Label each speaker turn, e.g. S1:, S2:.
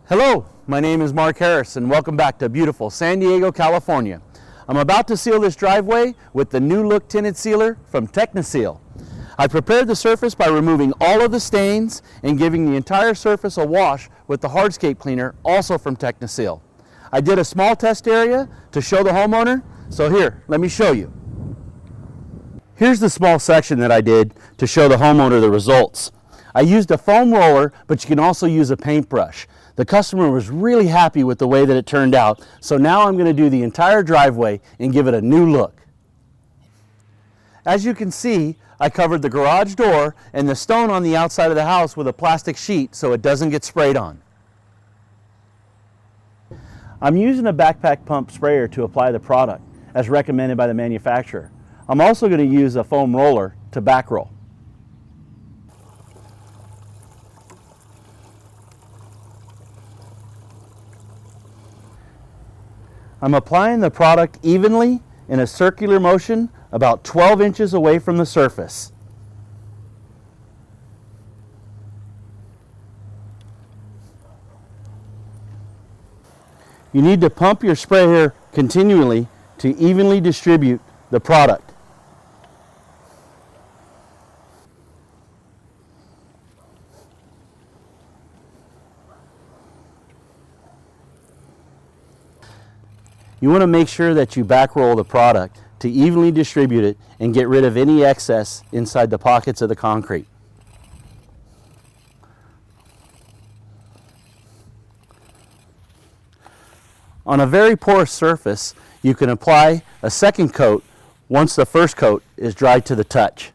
S1: Hello, my name is Mark Harris and welcome back to beautiful San Diego, California. I'm about to seal this driveway with the new look tinted sealer from Techniseal. I prepared the surface by removing all of the stains and giving the entire surface a wash with the hardscape cleaner, also from Techniseal. I did a small test area to show the homeowner, so here, let me show you. Here's the small section that I did to show the homeowner the results. I used a foam roller, but you can also use a paintbrush. The customer was really happy with the way that it turned out, so now I'm going to do the entire driveway and give it a new look. As you can see, I covered the garage door and the stone on the outside of the house with a plastic sheet so it doesn't get sprayed on. I'm using a backpack pump sprayer to apply the product, as recommended by the manufacturer. I'm also going to use a foam roller to back roll. I'm applying the product evenly in a circular motion about 12 inches away from the surface. You need to pump your sprayer continually to evenly distribute the product. You want to make sure that you back roll the product to evenly distribute it and get rid of any excess inside the pockets of the concrete. On a very porous surface, you can apply a second coat once the first coat is dry to the touch.